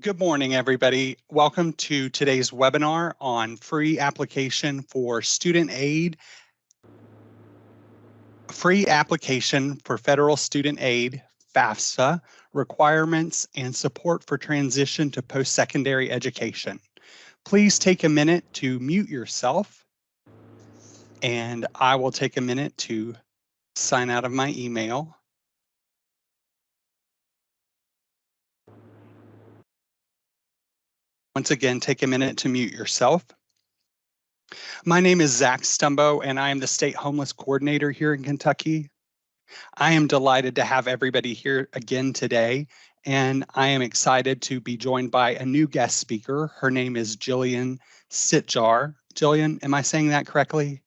Good morning, everybody. Welcome to today's webinar on free application for student aid, free application for federal student aid, FAFSA, requirements and support for transition to post-secondary education. Please take a minute to mute yourself, and I will take a minute to sign out of my email. Once again, take a minute to mute yourself. My name is Zach Stumbo, and I am the State Homeless Coordinator here in Kentucky. I am delighted to have everybody here again today, and I am excited to be joined by a new guest speaker. Her name is Jillian Sitjar. Jillian, am I saying that correctly?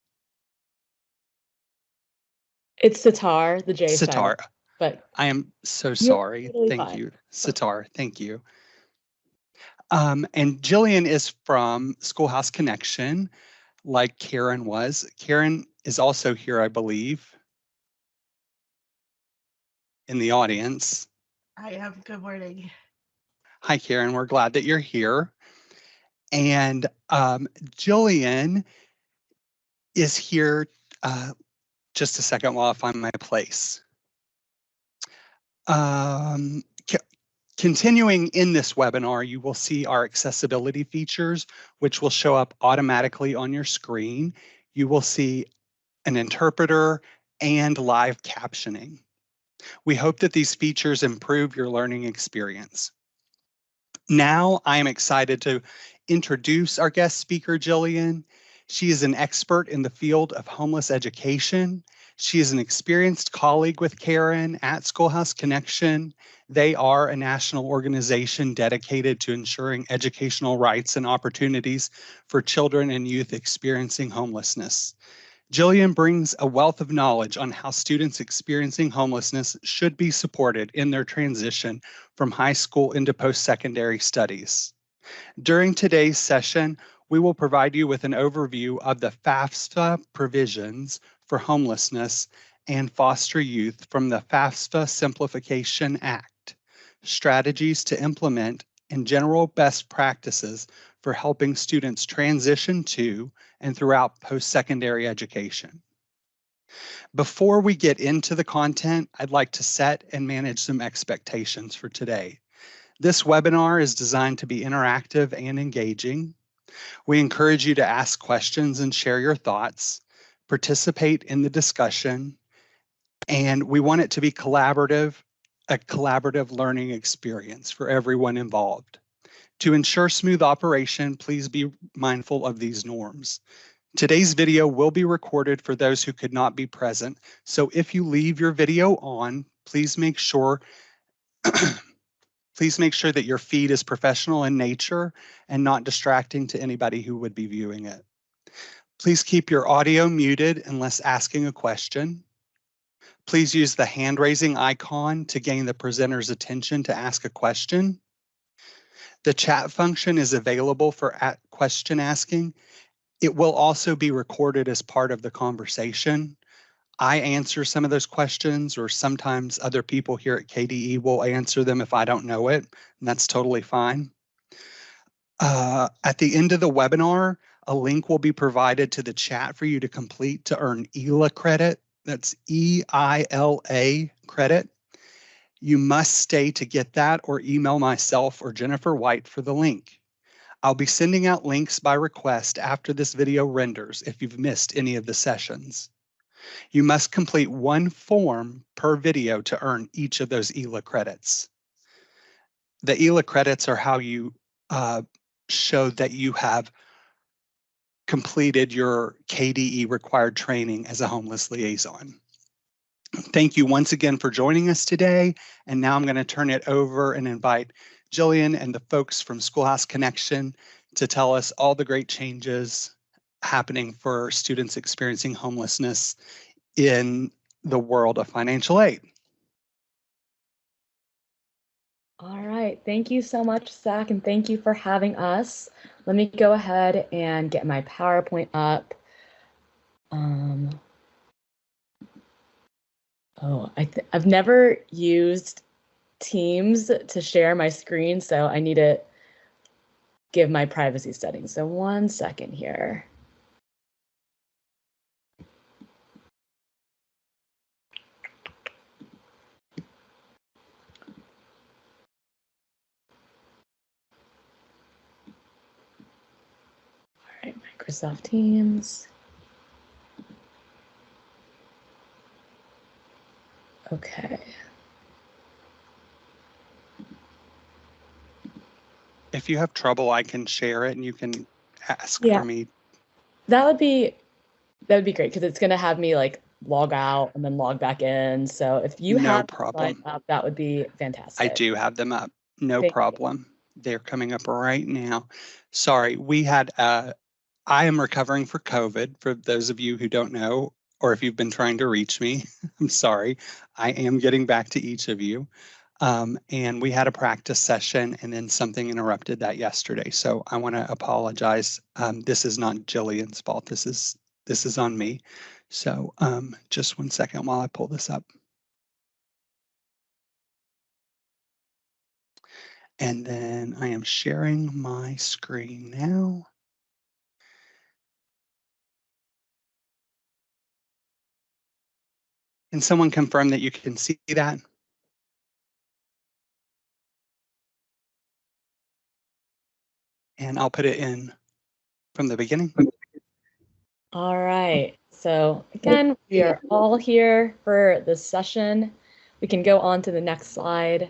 It's Sitar, the J Sitar. silent, but I am so sorry. Totally Thank fine. you. Sitar, thank you. And Jillian is from Schoolhouse Connection, like Karen was. Karen is also here, I believe, in the audience. I am. Good morning. Hi, Karen. We're glad that you're here. And Jillian is here. Just a second while I find my place. Continuing in this webinar, you will see our accessibility features, which will show up automatically on your screen. You will see an interpreter and live captioning. We hope that these features improve your learning experience. Now I am excited to introduce our guest speaker, Jillian. She is an expert in the field of homeless education. She is an experienced colleague with Karen at Schoolhouse Connection. They are a national organization dedicated to ensuring educational rights and opportunities for children and youth experiencing homelessness. Jillian brings a wealth of knowledge on how students experiencing homelessness should be supported in their transition from high school into post-secondary studies. During today's session, we will provide you with an overview of the FAFSA provisions for homelessness and foster youth from the FAFSA Simplification Act, strategies to implement, and general best practices for helping students transition to and throughout post-secondary education. Before we get into the content, I'd like to set and manage some expectations for today. This webinar is designed to be interactive and engaging. We encourage you to ask questions and share your thoughts, participate in the discussion, and we want it to be a collaborative learning experience for everyone involved. To ensure smooth operation, please be mindful of these norms. Today's video will be recorded for those who could not be present, so if you leave your video on, please make sure that your feed is professional in nature and not distracting to anybody who would be viewing it. Please keep your audio muted unless asking a question. Please use the hand raising icon to gain the presenter's attention to ask a question. The chat function is available for question asking. It will also be recorded as part of the conversation. I answer some of those questions, or sometimes other people here at KDE will answer them if I don't know it, and that's totally fine. At the end of the webinar, a link will be provided to the chat for you to complete to earn EILA credit. That's EILA credit. You must stay to get that or email myself or Jennifer White for the link. I'll be sending out links by request after this video renders if you've missed any of the sessions. You must complete one form per video to earn each of those EILA credits. The EILA credits are how you show that you have completed your KDE required training as a homeless liaison. Thank you once again for joining us today. And now I'm going to turn it over and invite Jillian and the folks from Schoolhouse Connection to tell us all the great changes happening for students experiencing homelessness in the world of financial aid. All right, thank you so much, Zach, and thank you for having us. Let me go ahead and get my PowerPoint up. I've never used Teams to share my screen, so I need to give my privacy settings. So 1 second here. All right, Microsoft Teams. Okay. If you have trouble, I can share it and you can ask Yeah. for me. That would be great, because it's going to have me like log out and then log back in. So if you No have problem. up, that would be fantastic. I do have them up. No Thank you. problem. They're coming up right now. Sorry, we had, I am recovering for COVID, for those of you who don't know, or if you've been trying to reach me, I'm sorry. I am getting back to each of you. And we had a practice session and then something interrupted that yesterday. So I want to apologize. This is not Jillian's fault. This is on me. So just 1 second while I pull this up. And then I am sharing my screen now. Can someone confirm that you can see that? And I'll put it in from the beginning. All right. So again, we are all here for this session. We can go on to the next slide.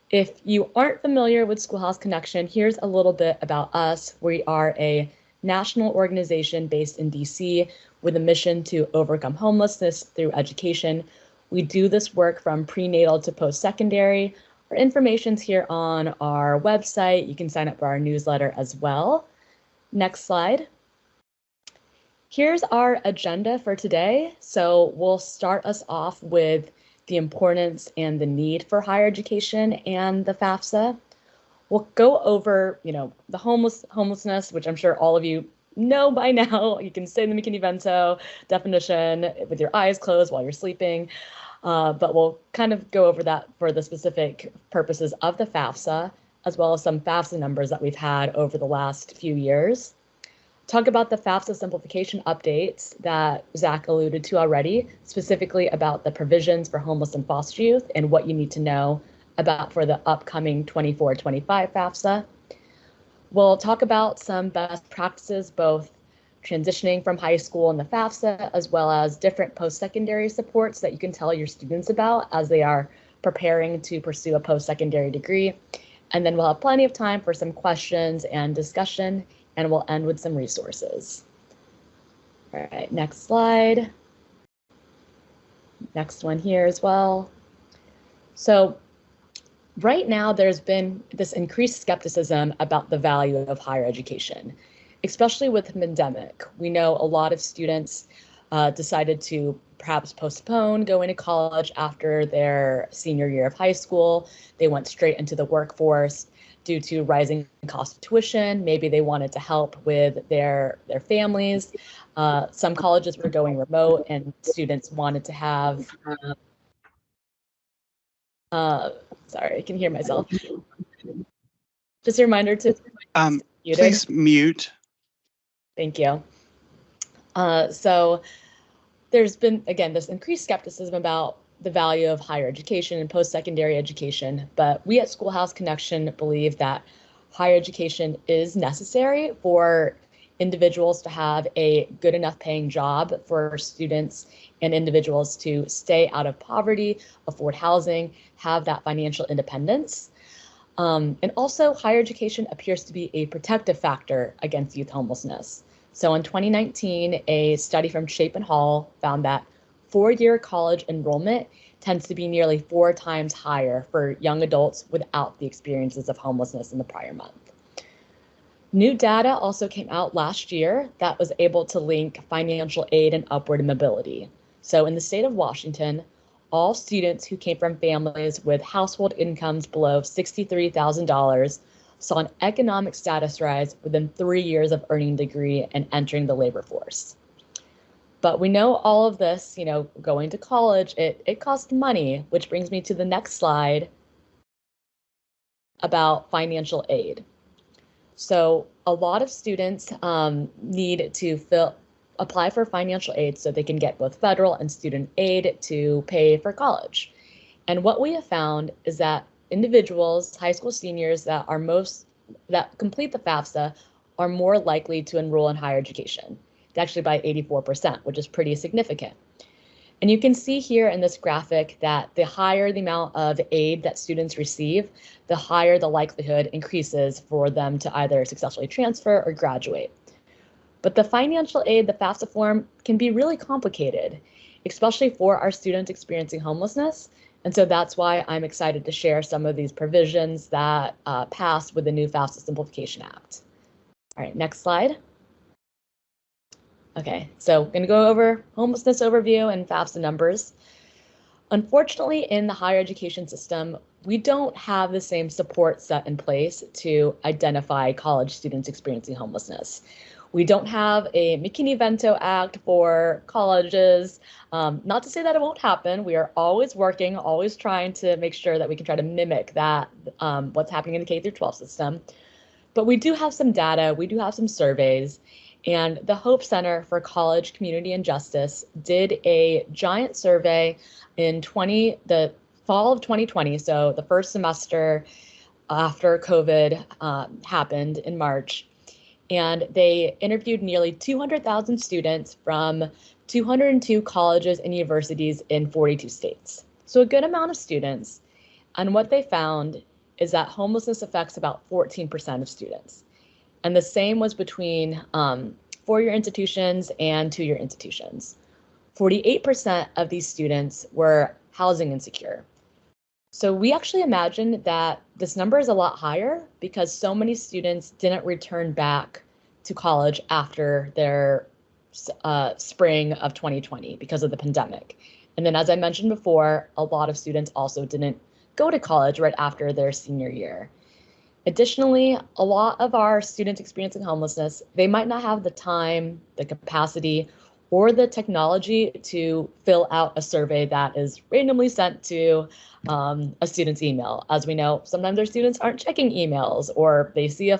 If you aren't familiar with Schoolhouse Connection, here's a little bit about us. We are a national organization based in DC with a mission to overcome homelessness through education. We do this work from prenatal to post-secondary. Our information's here on our website. You can sign up for our newsletter as well. Next slide. Here's our agenda for today. So we'll start us off with the importance and the need for higher education and the FAFSA. We'll go over, the homelessness, which I'm sure all of you know by now. You can say the McKinney-Vento definition with your eyes closed while you're sleeping, but we'll kind of go over that for the specific purposes of the FAFSA, as well as some FAFSA numbers that we've had over the last few years. Talk about the FAFSA simplification updates that Zach alluded to already, specifically about the provisions for homeless and foster youth and what you need to know about for the upcoming 24-25 FAFSA. We'll talk about some best practices, both transitioning from high school and the FAFSA, as well as different post-secondary supports that you can tell your students about as they are preparing to pursue a post-secondary degree. And then we'll have plenty of time for some questions and discussion, and we'll end with some resources. All right, next slide. Next one here as well. So right now, there's been this increased skepticism about the value of higher education, especially with the pandemic. We know a lot of students decided to perhaps postpone going to college after their senior year of high school. They went straight into the workforce due to rising cost of tuition. Maybe they wanted to help with their families. Some colleges were going remote and students wanted to have, sorry, I can hear myself. Just a reminder to please mute. Thank you. So there's been, again, this increased skepticism about the value of higher education and post-secondary education, but we at Schoolhouse Connection believe that higher education is necessary for individuals to have a good enough paying job, for students and individuals to stay out of poverty, afford housing, have that financial independence. And also, higher education appears to be a protective factor against youth homelessness. So in 2019, a study from Shape and Hall found that four-year college enrollment tends to be nearly 4 times higher for young adults without the experiences of homelessness in the prior month. New data also came out last year that was able to link financial aid and upward mobility. So in the state of Washington, all students who came from families with household incomes below $63,000 saw an economic status rise within 3 years of earning a degree and entering the labor force. But we know all of this, going to college, it costs money, which brings me to the next slide. about financial aid. So a lot of students need to apply for financial aid so they can get both federal and student aid to pay for college. And what we have found is that individuals, high school seniors that complete the FAFSA are more likely to enroll in higher education, actually by 84%, which is pretty significant. And you can see here in this graphic that the higher the amount of aid that students receive, the higher the likelihood increases for them to either successfully transfer or graduate. But the financial aid, the FAFSA form, can be really complicated, especially for our students experiencing homelessness. And so that's why I'm excited to share some of these provisions that passed with the new FAFSA Simplification Act. All right, next slide. Okay, so I'm going to go over homelessness overview and FAFSA numbers. Unfortunately, in the higher education system, we don't have the same support set in place to identify college students experiencing homelessness. We don't have a McKinney-Vento Act for colleges. Not to say that it won't happen. We are always working, always trying to make sure that we can try to mimic that, what's happening in the K-12 system. But we do have some data, we do have some surveys, and the Hope Center for College, Community, and Justice did a giant survey in the fall of 2020, so the first semester after COVID happened in March. And they interviewed nearly 200,000 students from 202 colleges and universities in 42 states. So a good amount of students. And what they found is that homelessness affects about 14% of students. And the same was between four-year institutions and two-year institutions. 48% of these students were housing insecure. So we actually imagined that this number is a lot higher because so many students didn't return back to college after their spring of 2020 because of the pandemic. And then, as I mentioned before, a lot of students also didn't go to college right after their senior year. Additionally, a lot of our students experiencing homelessness, they might not have the time, the capacity, or the technology to fill out a survey that is randomly sent to a student's email. As we know, sometimes our students aren't checking emails, or they see an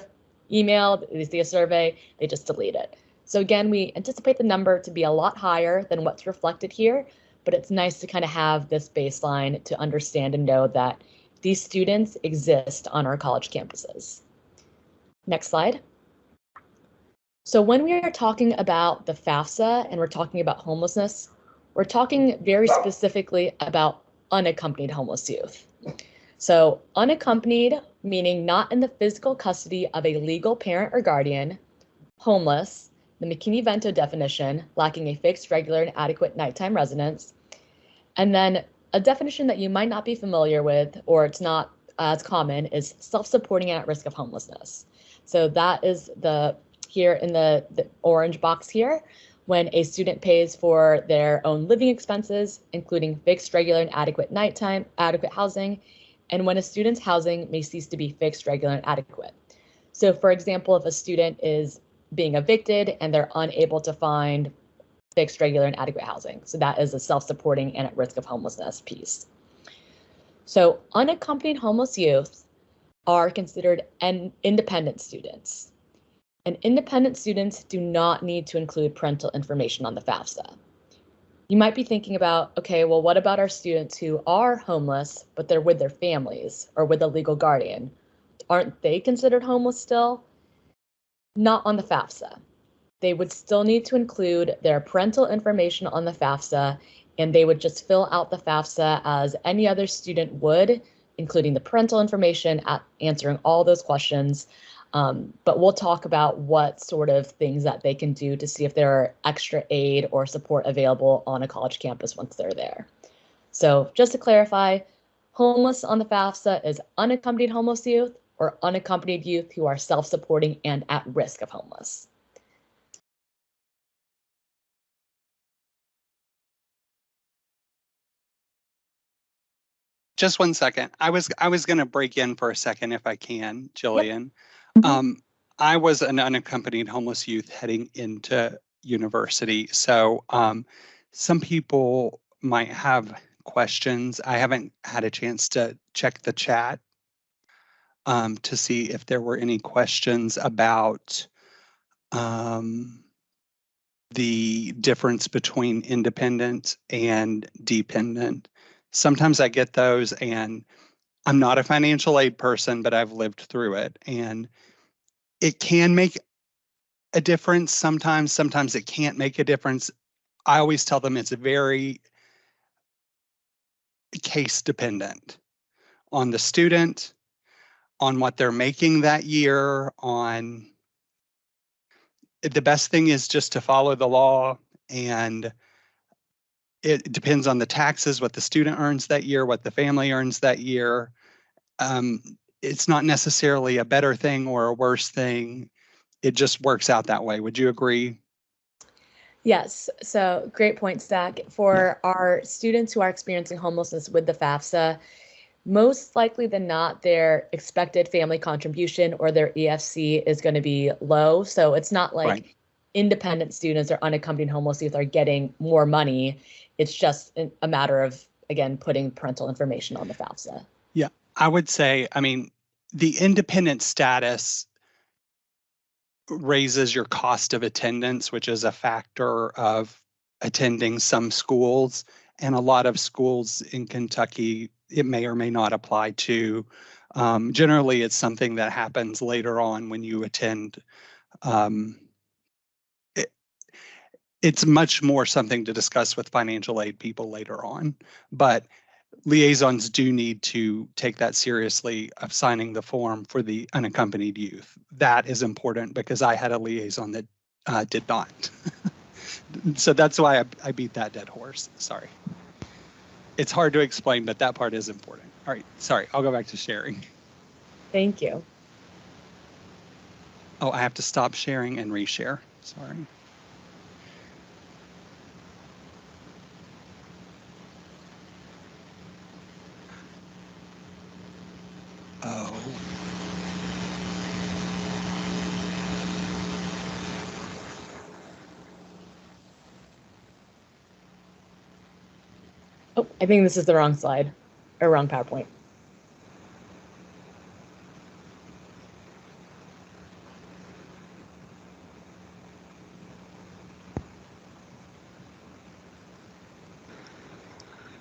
email, they see a survey, they just delete it. So again, we anticipate the number to be a lot higher than what's reflected here, but it's nice to kind of have this baseline to understand and know that these students exist on our college campuses. Next slide. So when we are talking about the FAFSA and we're talking about homelessness, we're talking very specifically about unaccompanied homeless youth. So unaccompanied, meaning not in the physical custody of a legal parent or guardian, homeless, the McKinney-Vento definition, lacking a fixed, regular, and adequate nighttime residence, and then a definition that you might not be familiar with, or it's not as common, is self-supporting and at risk of homelessness. So that is here in the orange box here, when a student pays for their own living expenses, including fixed, regular, and adequate nighttime, adequate housing, and when a student's housing may cease to be fixed, regular, and adequate. So for example, if a student is being evicted and they're unable to find fixed, regular, and adequate housing. So that is a self-supporting and at risk of homelessness piece. So unaccompanied homeless youth are considered independent students. And independent students do not need to include parental information on the FAFSA. You might be thinking about, okay, well, what about our students who are homeless, but they're with their families or with a legal guardian? Aren't they considered homeless still? Not on the FAFSA. They would still need to include their parental information on the FAFSA, and they would just fill out the FAFSA as any other student would, including the parental information, answering all those questions. But we'll talk about what sort of things that they can do to see if there are extra aid or support available on a college campus once they're there. So just to clarify, homeless on the FAFSA is unaccompanied homeless youth or unaccompanied youth who are self-supporting and at risk of homeless. Just 1 second. I was going to break in for a second if I can, Jillian. Yep. I was an unaccompanied homeless youth heading into university. So some people might have questions. I haven't had a chance to check the chat. to see if there were any questions about the difference between independent and dependent. Sometimes I get those, and I'm not a financial aid person, but I've lived through it, and it can make a difference sometimes. Sometimes it can't make a difference. I always tell them it's very case dependent on the student, on what they're making that year, on the best thing is just to follow the law, and it depends on the taxes, what the student earns that year, what the family earns that year. It's not necessarily a better thing or a worse thing. It just works out that way. Would you agree? Yes, so great point, Zach. For our students who are experiencing homelessness with the FAFSA, most likely than not, their expected family contribution or their EFC is going to be low. So it's not like Right. independent students or unaccompanied homeless youth are getting more money. It's just a matter of, again, putting parental information on the FAFSA. Yeah, I would say, I mean, the independent status raises your cost of attendance, which is a factor of attending some schools. And a lot of schools in Kentucky, it may or may not apply to. Generally, it's something that happens later on when you attend. It's much more something to discuss with financial aid people later on. But liaisons do need to take that seriously of signing the form for the unaccompanied youth. That is important because I had a liaison that did not. So that's why I beat that dead horse. Sorry. It's hard to explain, but that part is important. All right, sorry, I'll go back to sharing. Thank you. Oh, I have to stop sharing and reshare. Sorry. Oh. Oh, I think this is the wrong slide or wrong PowerPoint.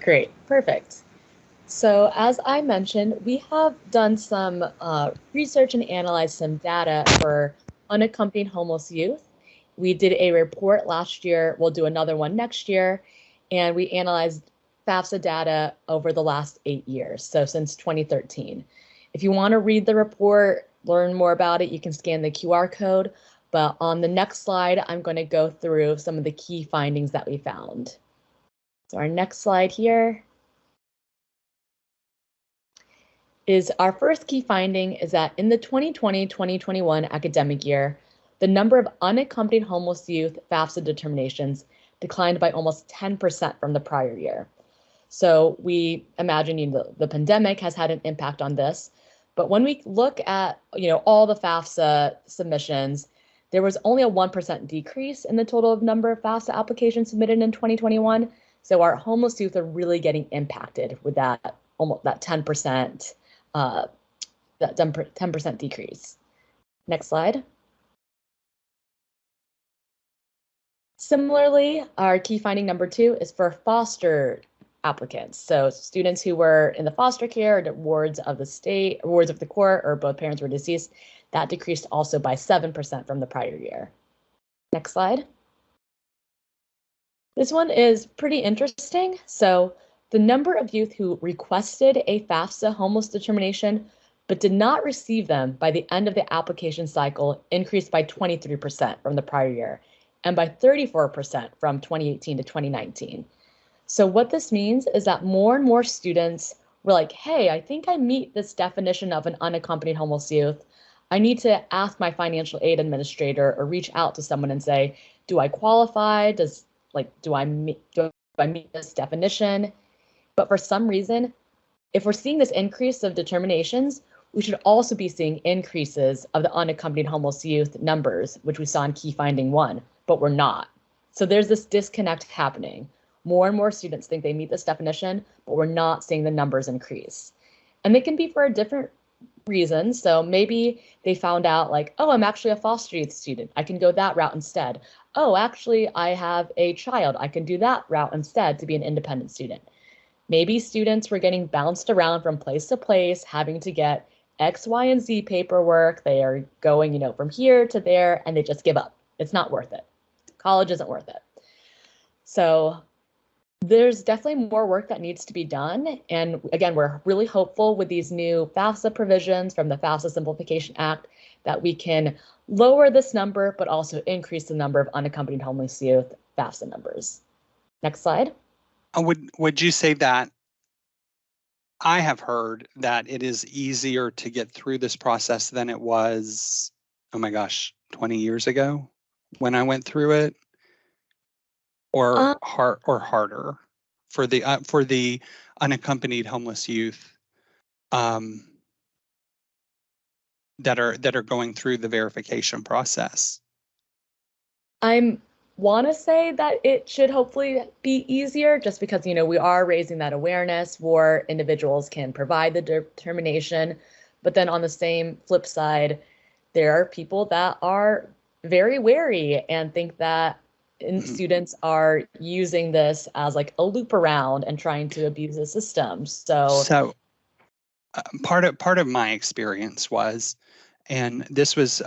Great, perfect. So as I mentioned, we have done some research and analyzed some data for unaccompanied homeless youth. We did a report last year. We'll do another one next year. And we analyzed FAFSA data over the last 8 years, so since 2013. If you want to read the report, learn more about it, you can scan the QR code. But on the next slide, I'm going to go through some of the key findings that we found. So our next slide here is our first key finding is that in the 2020-2021 academic year, the number of unaccompanied homeless youth FAFSA determinations declined by almost 10% from the prior year. So we imagine the pandemic has had an impact on this. But when we look at all the FAFSA submissions, there was only a 1% decrease in the total number of FAFSA applications submitted in 2021. So our homeless youth are really getting impacted with that almost that 10% that 10% decrease. Next slide. Similarly, our key finding number 2 is for foster applicants. So students who were in the foster care or wards of the state, or wards of the court, or both parents were deceased, that decreased also by 7% from the prior year. Next slide. This one is pretty interesting. So the number of youth who requested a FAFSA homeless determination but did not receive them by the end of the application cycle increased by 23% from the prior year and by 34% from 2018 to 2019. So what this means is that more and more students were like, hey, I think I meet this definition of an unaccompanied homeless youth. I need to ask my financial aid administrator or reach out to someone and say, do I qualify? Do I meet this definition? But for some reason, if we're seeing this increase of determinations, we should also be seeing increases of the unaccompanied homeless youth numbers, which we saw in key finding 1, but we're not. So there's this disconnect happening. More and more students think they meet this definition, but we're not seeing the numbers increase. And they can be for a different reasons. So maybe they found out like, oh, I'm actually a foster youth student. I can go that route instead. Oh, actually, I have a child. I can do that route instead to be an independent student. Maybe students were getting bounced around from place to place, having to get X, Y, and Z paperwork. They are going, from here to there, and they just give up. It's not worth it. College isn't worth it. So there's definitely more work that needs to be done. And again, we're really hopeful with these new FAFSA provisions from the FAFSA Simplification Act that we can lower this number, but also increase the number of unaccompanied homeless youth FAFSA members. Next slide. Would you say that I have heard that it is easier to get through this process than it was, oh my gosh, 20 years ago when I went through it? Or harder for the unaccompanied homeless youth that are going through the verification process? I want to say that it should hopefully be easier just because, we are raising that awareness where individuals can provide the determination. But then on the same flip side, there are people that are very wary and think that students are using this as like a loop around and trying to abuse the system. So part of my experience was, and this was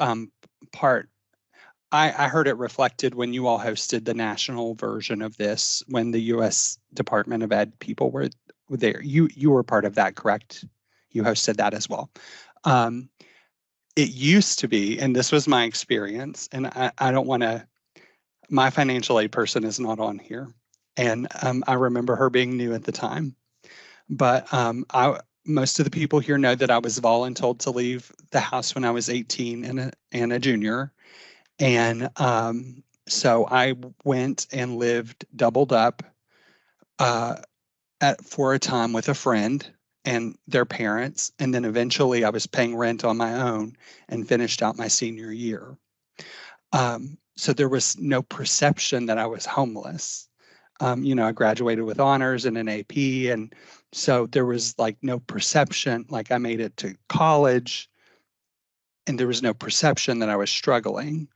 I heard it reflected when you all hosted the national version of this, when the U.S. Department of Ed people were there. You were part of that, correct? You hosted that as well. It used to be, and this was my experience, and I don't want to, my financial aid person is not on here. And I remember her being new at the time. But most of the people here know that I was voluntold to leave the house when I was 18 and a junior. And so I went and lived doubled up for a time with a friend and their parents. And then eventually I was paying rent on my own and finished out my senior year. So there was no perception that I was homeless. I graduated with honors and an AP. And so there was like no perception, like I made it to college and there was no perception that I was struggling.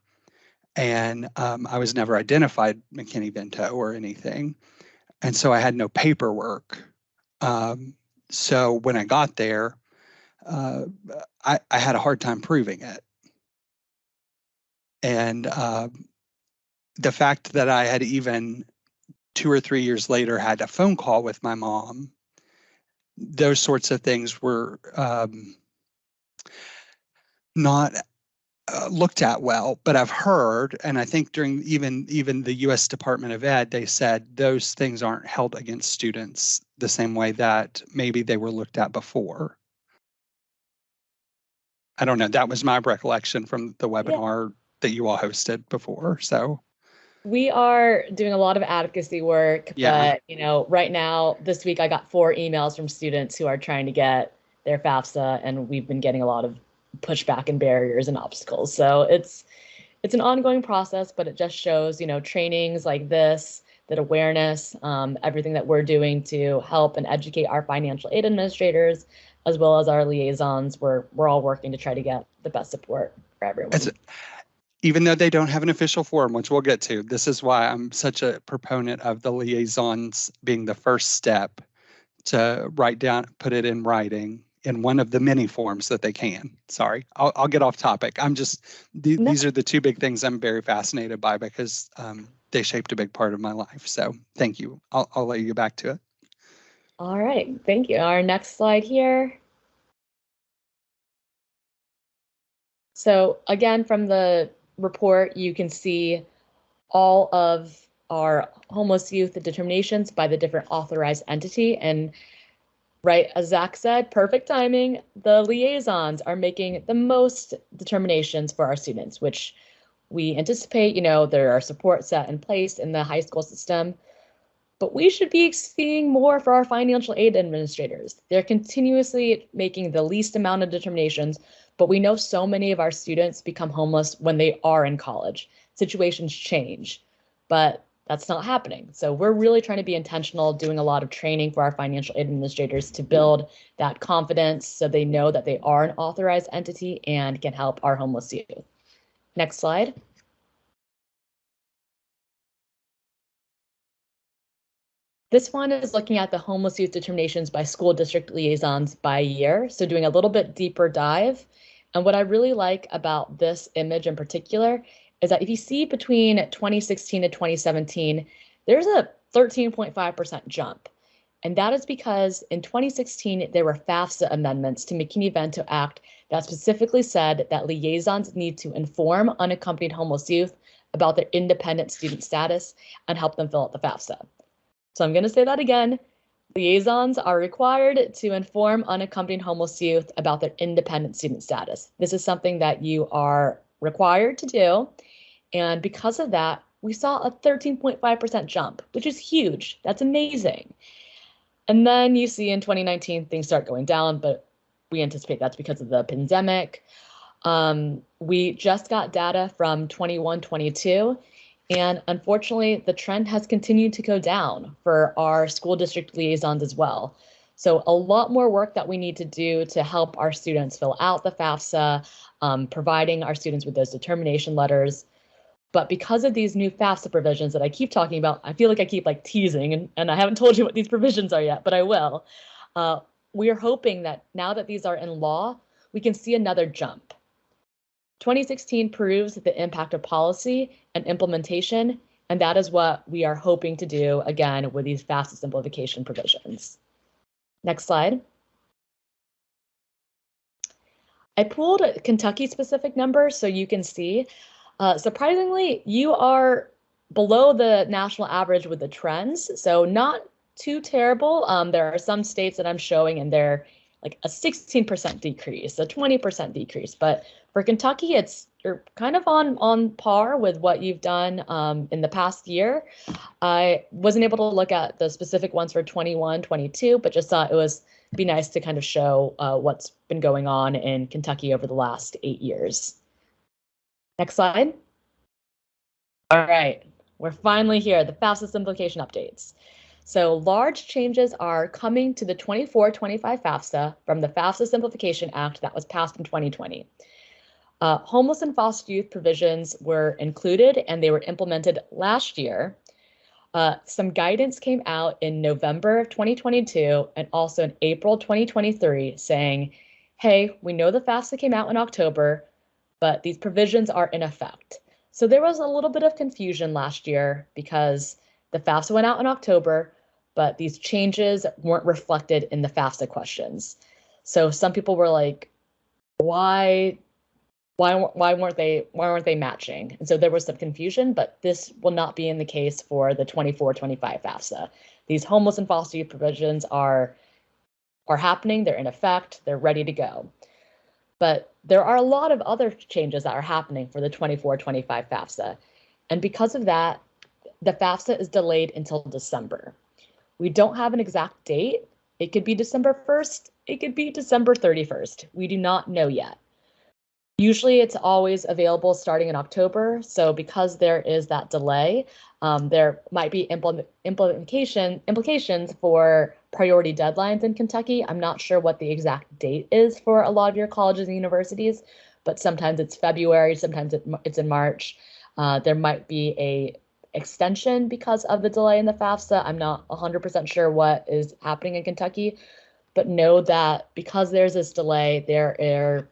And I was never identified McKinney-Vento or anything. And so I had no paperwork. So when I got there, I had a hard time proving it. And the fact that I had even 2 or 3 years later had a phone call with my mom, those sorts of things were not looked at well. But I've heard, and I think during even the U.S. Department of Ed, they said those things aren't held against students the same way that maybe they were looked at before. I don't know. That was my recollection from the webinar that you all hosted before. So we are doing a lot of advocacy work, but right now, this week I got 4 emails from students who are trying to get their FAFSA, and we've been getting a lot of pushback and barriers and obstacles. So it's an ongoing process, but it just shows, trainings like this, that awareness, everything that we're doing to help and educate our financial aid administrators, as well as our liaisons. We're all working to try to get the best support for everyone. Even though they don't have an official form, which we'll get to, this is why I'm such a proponent of the liaisons being the first step to put it in writing in one of the many forms that they can. Sorry, I'll get off topic. These are the 2 big things I'm very fascinated by because they shaped a big part of my life. So thank you. I'll let you get back to it. All right, thank you. Our next slide here. So again, from the report, you can see all of our homeless youth determinations by the different authorized entity. And right, as Zach said, perfect timing, the liaisons are making the most determinations for our students, which we anticipate, there are support set in place in the high school system. But we should be seeing more for our financial aid administrators. They're continuously making the least amount of determinations, but we know so many of our students become homeless when they are in college. Situations change, but that's not happening. So we're really trying to be intentional, doing a lot of training for our financial aid administrators to build that confidence so they know that they are an authorized entity and can help our homeless youth. Next slide. This one is looking at the homeless youth determinations by school district liaisons by year. So doing a little bit deeper dive. And what I really like about this image in particular is that if you see between 2016 and 2017, there's a 13.5% jump. And that is because in 2016, there were FAFSA amendments to McKinney-Vento Act that specifically said that liaisons need to inform unaccompanied homeless youth about their independent student status and help them fill out the FAFSA. So I'm going to say that again. Liaisons are required to inform unaccompanied homeless youth about their independent student status. This is something that you are required to do. And because of that, we saw a 13.5% jump, which is huge. That's amazing. And then you see in 2019, things start going down, but we anticipate that's because of the pandemic. We just got data from 21-22. And unfortunately, the trend has continued to go down for our school district liaisons as well. So a lot more work that we need to do to help our students fill out the FAFSA, providing our students with those determination letters. But because of these new FAFSA provisions that I keep talking about, I feel like I keep teasing, and I haven't told you what these provisions are yet, but I will. We are hoping that now that these are in law, we can see another jump. 2016 proves the impact of policy and implementation, and that is what we are hoping to do again with these FAFSA simplification provisions. Next slide. I pulled Kentucky-specific numbers so you can see. Surprisingly, you are below the national average with the trends, so not too terrible. There are some states that I'm showing and they're like a 16% decrease, a 20% decrease, but for Kentucky, you're kind of on par with what you've done in the past year. I wasn't able to look at the specific ones for 21, 22, but just thought it was be nice to kind of show what's been going on in Kentucky over the last 8 years. Next slide. All right, we're finally here, the FAFSA simplification updates. So large changes are coming to the 24-25 FAFSA from the FAFSA Simplification Act that was passed in 2020. Homeless and foster youth provisions were included and they were implemented last year. Some guidance came out in November of 2022 and also in April 2023 saying, hey, we know the FAFSA came out in October, but these provisions are in effect. So there was a little bit of confusion last year because the FAFSA went out in October, but these changes weren't reflected in the FAFSA questions. So some people were like, why weren't they matching? And so there was some confusion, but this will not be in the case for the 24-25 FAFSA. These homeless and foster youth provisions are happening, they're in effect, they're ready to go. But there are a lot of other changes that are happening for the 24-25 FAFSA. And because of that, the FAFSA is delayed until December. We don't have an exact date. It could be December 1st. It could be December 31st. We do not know yet. Usually it's always available starting in October. So because there is that delay, there might be implications for priority deadlines in Kentucky. I'm not sure what the exact date is for a lot of your colleges and universities, but sometimes it's February, sometimes it's in March. There might be a extension because of the delay in the FAFSA. I'm not 100% sure what is happening in Kentucky, but know that because there's this delay, there are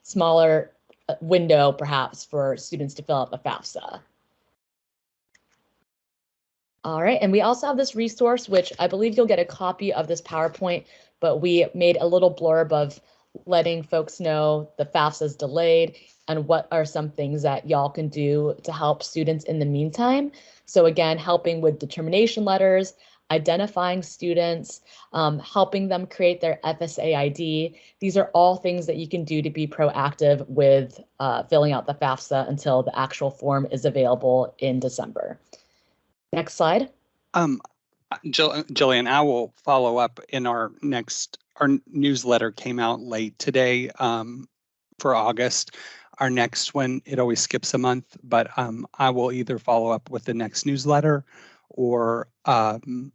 smaller window perhaps for students to fill out the FAFSA. All right, and we also have this resource, which I believe you'll get a copy of this PowerPoint, but we made a little blurb of letting folks know the FAFSA is delayed and what are some things that y'all can do to help students in the meantime. So again, helping with determination letters, identifying students, helping them create their FSA ID. These are all things that you can do to be proactive with filling out the FAFSA until the actual form is available in December. Next slide. Jillian, I will follow up in our newsletter came out late today for August. our next one, it always skips a month, but I will either follow up with the next newsletter or an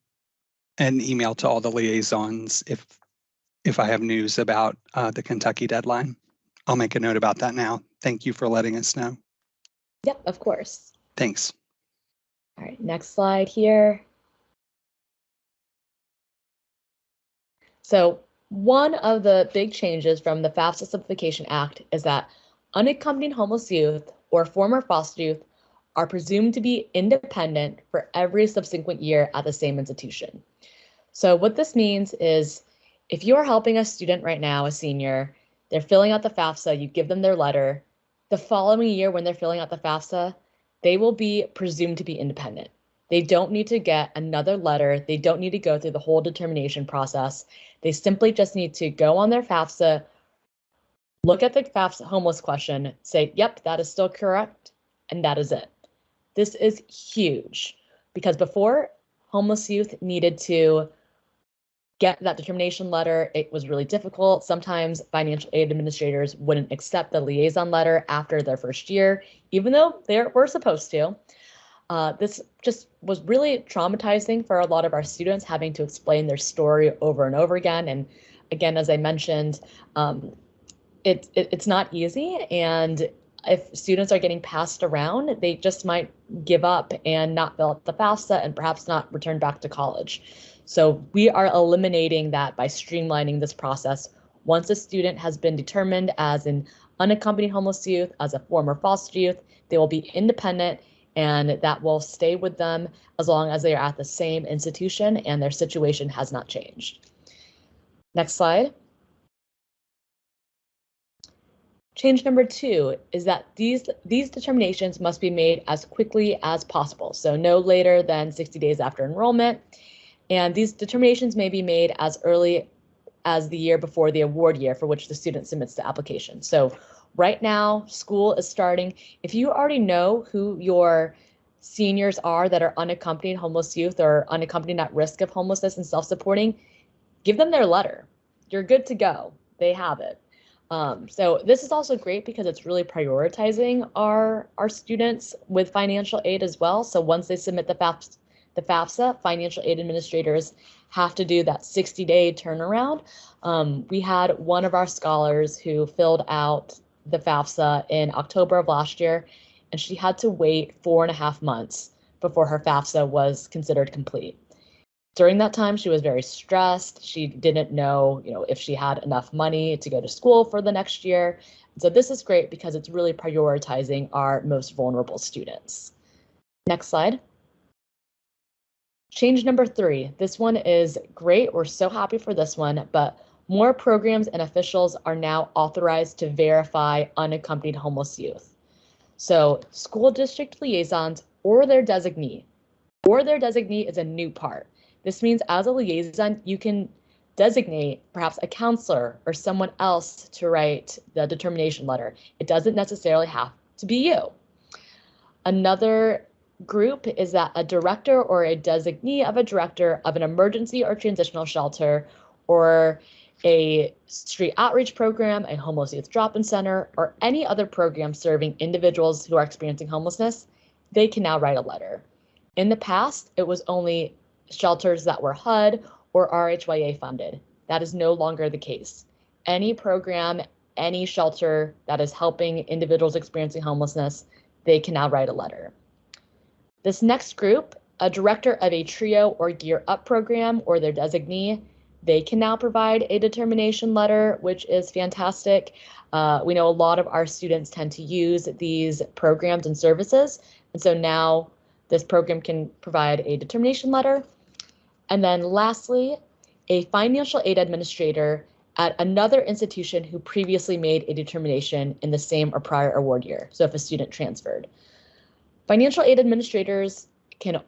email to all the liaisons if I have news about the Kentucky deadline. I'll make a note about that now. Thank you for letting us know. Yep, of course. Thanks. All right, next slide here. So one of the big changes from the FAFSA Simplification Act is that unaccompanied homeless youth or former foster youth are presumed to be independent for every subsequent year at the same institution. So what this means is if you are helping a student right now, a senior, they're filling out the FAFSA, you give them their letter, the following year when they're filling out the FAFSA, they will be presumed to be independent. They don't need to get another letter. They don't need to go through the whole determination process. They simply just need to go on their FAFSA, look at the FAFSA homeless question, say, yep, that is still correct, and that is it. This is huge because before, homeless youth needed to get that determination letter. It was really difficult. Sometimes financial aid administrators wouldn't accept the liaison letter after their first year, even though they were supposed to. This just was really traumatizing for a lot of our students, having to explain their story over and over again. And again, as I mentioned, it's not easy. And if students are getting passed around, they just might give up and not fill out the FAFSA and perhaps not return back to college. So we are eliminating that by streamlining this process. Once a student has been determined as an unaccompanied homeless youth, as a former foster youth, they will be independent, and that will stay with them as long as they are at the same institution and their situation has not changed. Next slide. Change number 2 is that these determinations must be made as quickly as possible, so no later than 60 days after enrollment. And these determinations may be made as early as the year before the award year for which the student submits the application. So right now, school is starting. If you already know who your seniors are that are unaccompanied homeless youth or unaccompanied at risk of homelessness and self-supporting, give them their letter. You're good to go. They have it. So this is also great because it's really prioritizing our students with financial aid as well. So once they submit the FAFSA, financial aid administrators have to do that 60-day turnaround. We had one of our scholars who filled out the FAFSA in October of last year, and she had to wait 4.5 months before her FAFSA was considered complete. During that time, she was very stressed. She didn't know, if she had enough money to go to school for the next year. And so this is great because it's really prioritizing our most vulnerable students. Next slide. Change number 3. This one is great. We're so happy for this one, but more programs and officials are now authorized to verify unaccompanied homeless youth. So school district liaisons or their designee is a new part. This means as a liaison, you can designate perhaps a counselor or someone else to write the determination letter. It doesn't necessarily have to be you. Another group is that a director or a designee of a director of an emergency or transitional shelter or a street outreach program, a homeless youth drop-in center, or any other program serving individuals who are experiencing homelessness, they can now write a letter. In the past, it was only shelters that were HUD or RHYA funded. That is no longer the case. Any program, any shelter that is helping individuals experiencing homelessness, they can now write a letter. This next group, a director of a TRIO or Gear Up program or their designee, they can now provide a determination letter, which is fantastic. We know a lot of our students tend to use these programs and services, and so now this program can provide a determination letter. And then lastly, a financial aid administrator at another institution who previously made a determination in the same or prior award year. So if a student transferred. Financial aid administrators can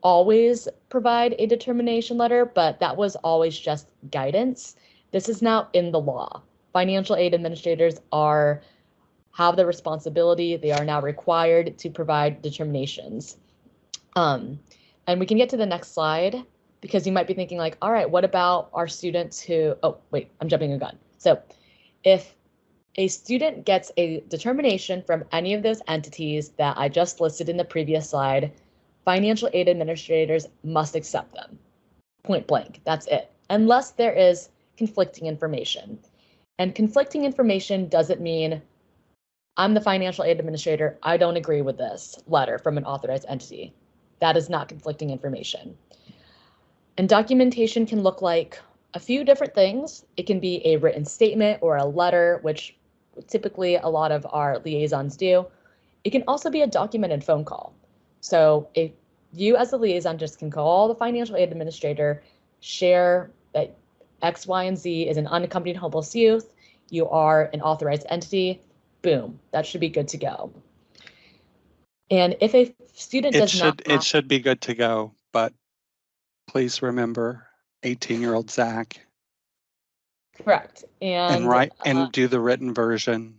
always provide a determination letter, but that was always just guidance. This is now in the law. Financial aid administrators have the responsibility. They are now required to provide determinations. And we can get to the next slide because you might be thinking like, all right, what about our students who, oh, wait, I'm jumping a gun. So if a student gets a determination from any of those entities that I just listed in the previous slide, financial aid administrators must accept them. Point blank, that's it. Unless there is conflicting information. And conflicting information doesn't mean I'm the financial aid administrator, I don't agree with this letter from an authorized entity. That is not conflicting information. And documentation can look like a few different things. It can be a written statement or a letter, which typically a lot of our liaisons do. It can also be a documented phone call. So if you as a liaison just can call the financial aid administrator, share that X, Y, and Z is an unaccompanied homeless youth, you are an authorized entity, boom, that should be good to go. And if a student does not... It should be good to go, but please remember 18-year-old Zach. Correct. And do the written version,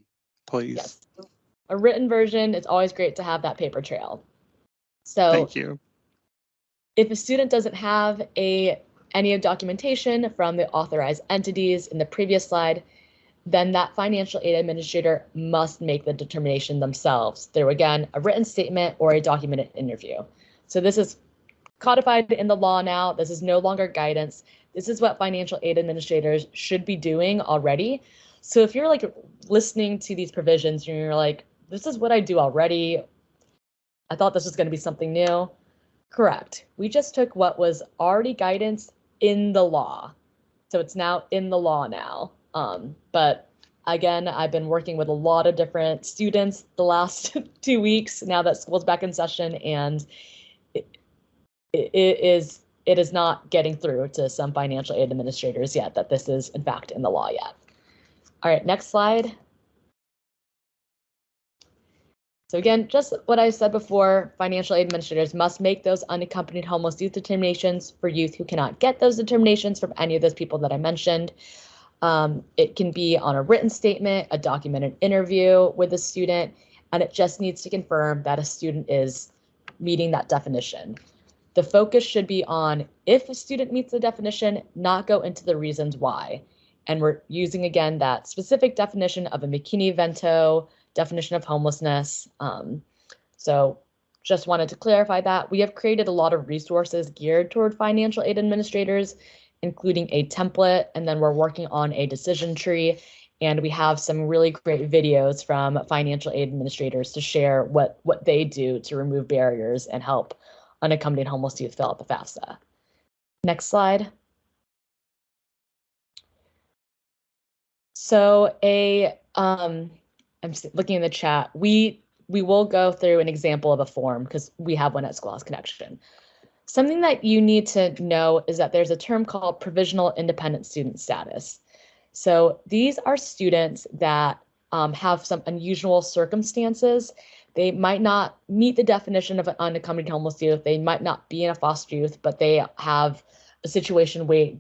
please. Yes. A written version, it's always great to have that paper trail. So thank you. If a student doesn't have any of documentation from the authorized entities in the previous slide, then that financial aid administrator must make the determination themselves through, again, a written statement or a documented interview. So this is codified in the law now. This is no longer guidance. This is what financial aid administrators should be doing already. So if you're like listening to these provisions and you're like, this is what I do already, I thought this was going to be something new. Correct. We just took what was already guidance in the law. So it's now in the law now. But again, I've been working with a lot of different students the last 2 weeks now that school's back in session, and it is not getting through to some financial aid administrators yet that this is in fact in the law yet. All right, next slide. So again, just what I said before, financial aid administrators must make those unaccompanied homeless youth determinations for youth who cannot get those determinations from any of those people that I mentioned. It can be on a written statement, a documented interview with a student, and it just needs to confirm that a student is meeting that definition. The focus should be on if a student meets the definition, not go into the reasons why. And we're using, again, that specific definition of a McKinney-Vento definition of homelessness. So just wanted to clarify that. We have created a lot of resources geared toward financial aid administrators, including a template, and then we're working on a decision tree. And we have some really great videos from financial aid administrators to share what they do to remove barriers and help unaccompanied homeless youth fill out the FAFSA. Next slide. So I'm looking in the chat. We will go through an example of a form because we have one at Schoolhouse Connection. Something that you need to know is that there's a term called Provisional Independent Student Status. So these are students that have some unusual circumstances. They might not meet the definition of an unaccompanied homeless youth. They might not be in a foster youth, but they have a situation where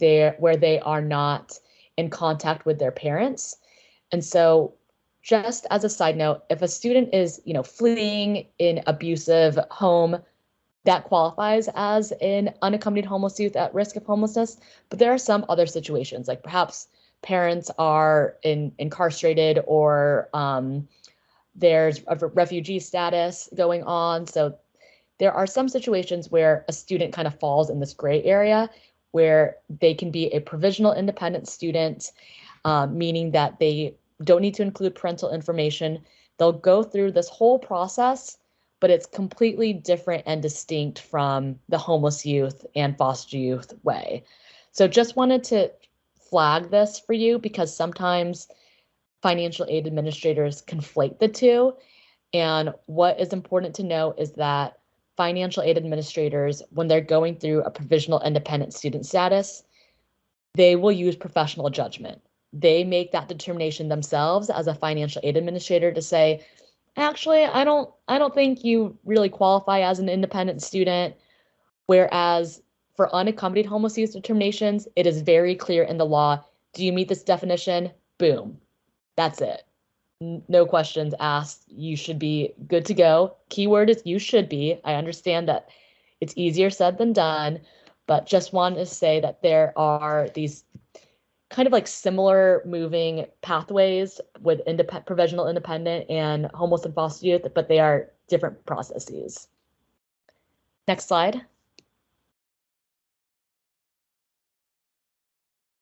they are not in contact with their parents. And so just as a side note, if a student is, fleeing an abusive home, that qualifies as an unaccompanied homeless youth at risk of homelessness. But there are some other situations, like perhaps parents are incarcerated or there's a refugee status going on. So there are some situations where a student kind of falls in this gray area where they can be a provisional independent student, meaning that they don't need to include parental information. They'll go through this whole process, but it's completely different and distinct from the homeless youth and foster youth way. So just wanted to flag this for you because sometimes financial aid administrators conflate the two. And what is important to know is that financial aid administrators, when they're going through a provisional independent student status, they will use professional judgment. They make that determination themselves as a financial aid administrator to say, actually, I don't think you really qualify as an independent student. Whereas for unaccompanied homeless youth determinations, it is very clear in the law. Do you meet this definition? Boom. That's it. No questions asked. You should be good to go. Keyword is you should be. I understand that it's easier said than done, but just wanted to say that there are these kind of like similar moving pathways with provisional independent and homeless and foster youth, but they are different processes. Next slide.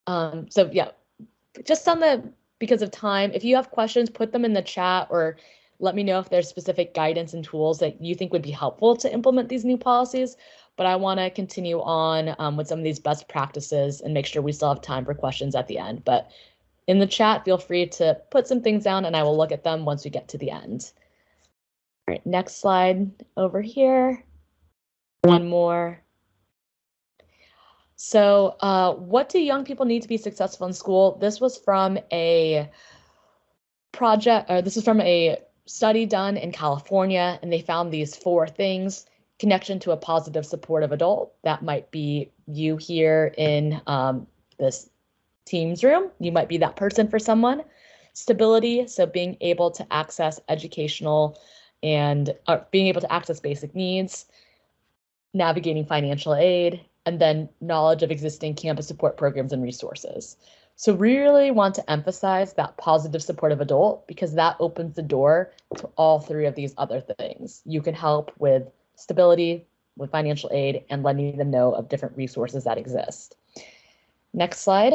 So yeah, just because of time, if you have questions, put them in the chat or let me know if there's specific guidance and tools that you think would be helpful to implement these new policies. But I want to continue on with some of these best practices and make sure we still have time for questions at the end. But in the chat, feel free to put some things down and I will look at them once we get to the end. All right, next slide over here. One more. So what do young people need to be successful in school? This was from a project, or this is from a study done in California, and they found these 4 things: connection to a positive, supportive adult. That might be you here in this Teams room. You might be that person for someone. Stability, so being able to access educational and being able to access basic needs, navigating financial aid, and then knowledge of existing campus support programs and resources. So we really want to emphasize that positive supportive adult because that opens the door to all 3 of these other things. You can help with stability, with financial aid, and letting them know of different resources that exist. Next slide.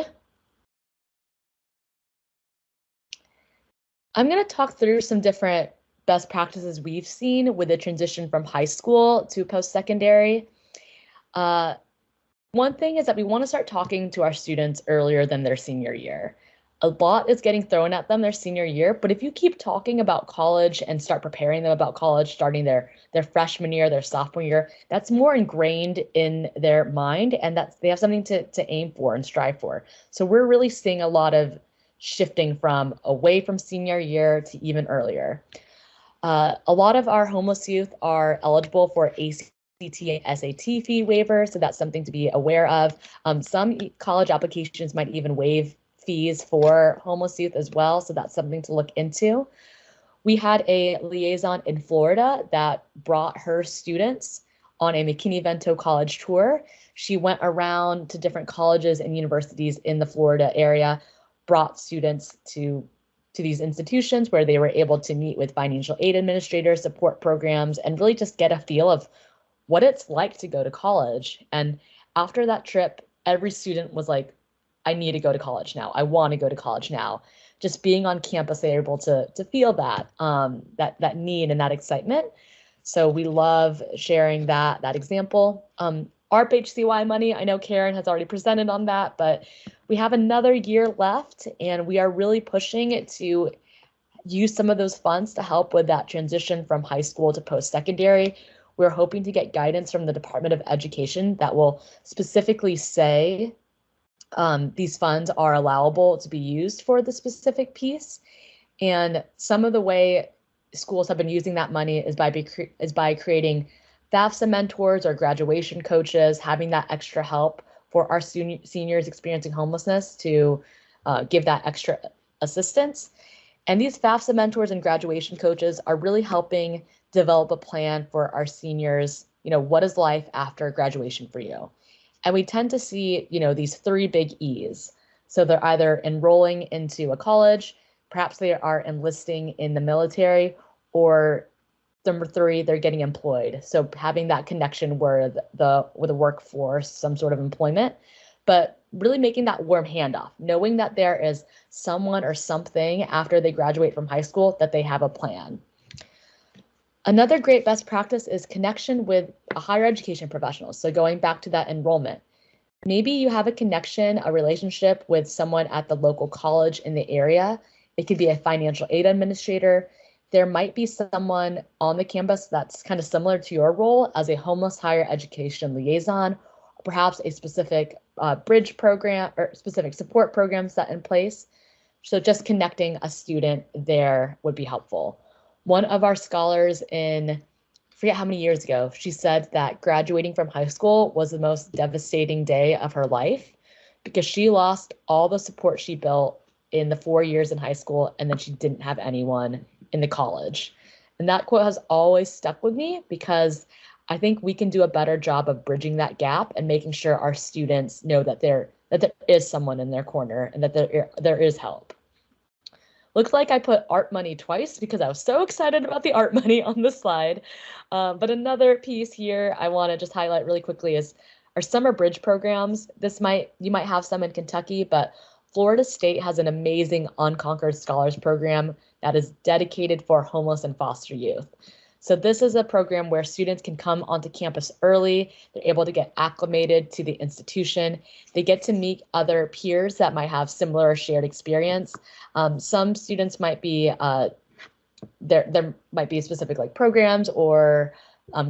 I'm going to talk through some different best practices we've seen with the transition from high school to post-secondary. One thing is that we want to start talking to our students earlier than their senior year. A lot is getting thrown at them their senior year, but if you keep talking about college and start preparing them about college, starting their freshman year, their sophomore year, that's more ingrained in their mind and they have something to aim for and strive for. So we're really seeing a lot of shifting from away from senior year to even earlier. A lot of our homeless youth are eligible for ACT and SAT fee waivers, so that's something to be aware of. Some college applications might even waive fees for homeless youth as well, so that's something to look into. We had a liaison in Florida that brought her students on a McKinney-Vento college tour. She went around to different colleges and universities in the Florida area, brought students to these institutions where they were able to meet with financial aid administrators, support programs, and really just get a feel of what it's like to go to college. And after that trip, every student was like, I need to go to college now. I want to go to college now. Just being on campus, they're able to feel that that need and that excitement. So we love sharing that example. ARP HCY money, I know Karen has already presented on that, but we have another year left and we are really pushing it to use some of those funds to help with that transition from high school to post-secondary. We're hoping to get guidance from the Department of Education that will specifically say these funds are allowable to be used for the specific piece. And some of the way schools have been using that money is by creating FAFSA mentors or graduation coaches, having that extra help for our seniors experiencing homelessness to give that extra assistance. And these FAFSA mentors and graduation coaches are really helping develop a plan for our seniors. You know, what is life after graduation for you? And we tend to see, you know, these 3 big E's. So they're either enrolling into a college, perhaps they are enlisting in the military, or number 3, they're getting employed. So having that connection with the workforce, some sort of employment, but really making that warm handoff, knowing that there is someone or something after they graduate from high school that they have a plan. Another great best practice is connection with a higher education professional. So going back to that enrollment, maybe you have a connection, a relationship with someone at the local college in the area. It could be a financial aid administrator. There might be someone on the campus that's kind of similar to your role as a homeless higher education liaison, perhaps a specific bridge program or specific support program set in place. So just connecting a student there would be helpful. One of our scholars I forget how many years ago, she said that graduating from high school was the most devastating day of her life because she lost all the support she built in the 4 years in high school, and then she didn't have anyone in the college. And that quote has always stuck with me because I think we can do a better job of bridging that gap and making sure our students know that they're that there is someone in their corner and that there is help. Looks like I put art money twice because I was so excited about the art money on the slide. But another piece here I want to just highlight really quickly is our summer bridge programs. You might have some in Kentucky, but Florida State has an amazing Unconquered Scholars program that is dedicated for homeless and foster youth. So this is a program where students can come onto campus early. They're able to get acclimated to the institution. They get to meet other peers that might have similar shared experience. Some students might be, there might be specific like programs or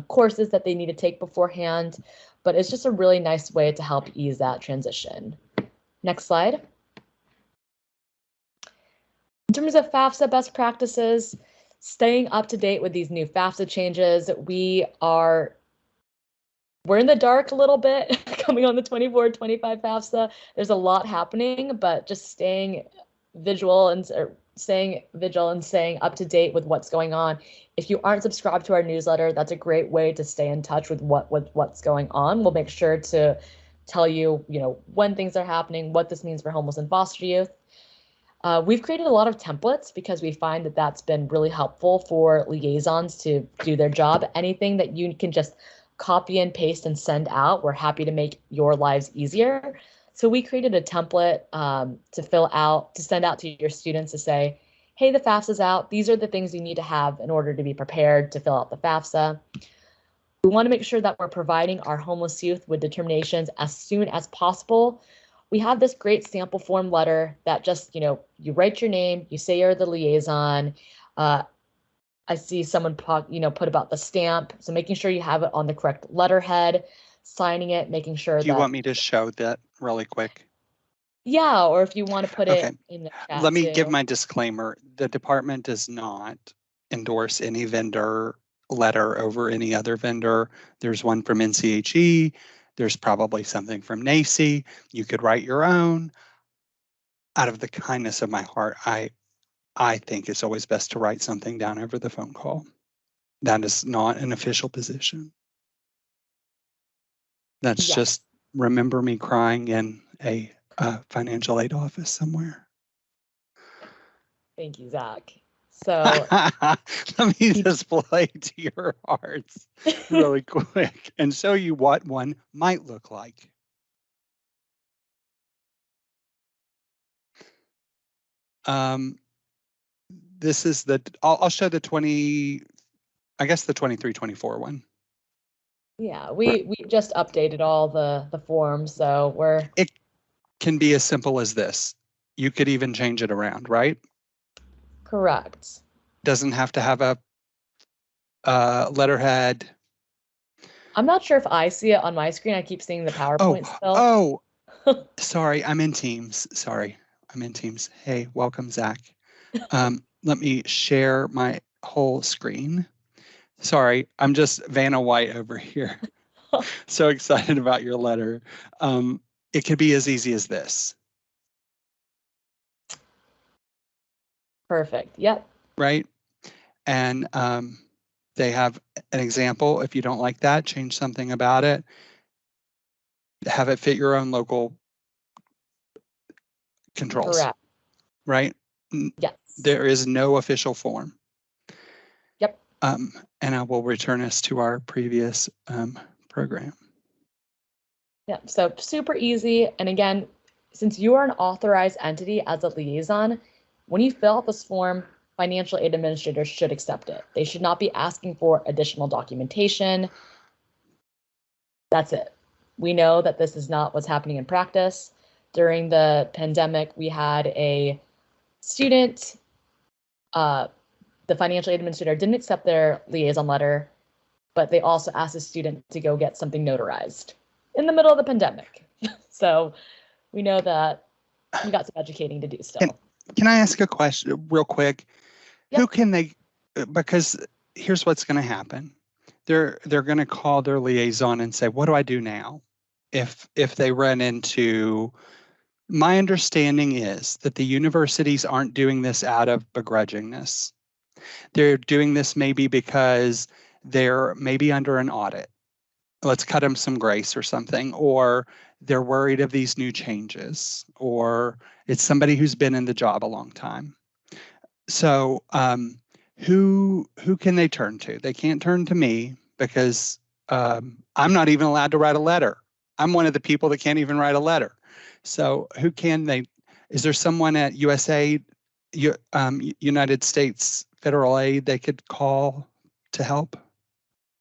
courses that they need to take beforehand, but it's just a really nice way to help ease that transition. Next slide. In terms of FAFSA best practices, staying up to date with these new FAFSA changes, we're in the dark a little bit coming on the 24-25 FAFSA. There's a lot happening, but just staying vigilant and staying up to date with what's going on. If you aren't subscribed to our newsletter, that's a great way to stay in touch with what's going on. We'll make sure to tell you, when things are happening, what this means for homeless and foster youth. We've created a lot of templates because we find that that's been really helpful for liaisons to do their job. Anything that you can just copy and paste and send out, we're happy to make your lives easier. So we created a template to send out to your students to say, hey, the FAFSA's out. These are the things you need to have in order to be prepared to fill out the FAFSA. We want to make sure that we're providing our homeless youth with determinations as soon as possible. We have this great sample form letter that just, you write your name, you say you're the liaison. I see someone put about the stamp. So making sure you have it on the correct letterhead, signing it, making sure Do you want me to show that really quick? Yeah, or if you want to put it in the chat. Let me give my disclaimer. The department does not endorse any vendor letter over any other vendor. There's one from NCHE. There's probably something from NACE. You could write your own. Out of the kindness of my heart, I think it's always best to write something down over the phone call. That is not an official position. That's just remember me crying in a financial aid office somewhere. Thank you, Zach. So let me just play to your hearts really quick and show you what one might look like. This is I'll show the 23-24 one. Yeah, we just updated all the forms, so it can be as simple as this. You could even change it around, right? Correct. Doesn't have to have a letterhead. I'm not sure if I see it on my screen. I keep seeing the PowerPoint still. Sorry, I'm in Teams. Hey, welcome, Zach. Let me share my whole screen. Sorry, I'm just Vanna White over here. So excited about your letter. It could be as easy as this. Perfect. Yep. Right. And they have an example. If you don't like that, change something about it. Have it fit your own local controls. Correct. Right? Yes. There is no official form. Yep. And I will return us to our previous program. Yeah, so super easy. And again, since you are an authorized entity as a liaison, when you fill out this form, financial aid administrators should accept it. They should not be asking for additional documentation. That's it. We know that this is not what's happening in practice. During the pandemic, we had a student, the financial aid administrator didn't accept their liaison letter, but they also asked the student to go get something notarized in the middle of the pandemic. So we know that we got some educating to do still. Can I ask a question real quick? Yep. Who can they, because here's what's going to happen. They're going to call their liaison and say, what do I do now? If they run into, my understanding is that the universities aren't doing this out of begrudgingness. They're doing this maybe because they're maybe under an audit. Let's cut them some grace or something, or they're worried of these new changes, or it's somebody who's been in the job a long time. So who can they turn to? They can't turn to me because I'm not even allowed to write a letter. I'm one of the people that can't even write a letter. So who can they? Is there someone at USAID, United States Federal Aid, they could call to help?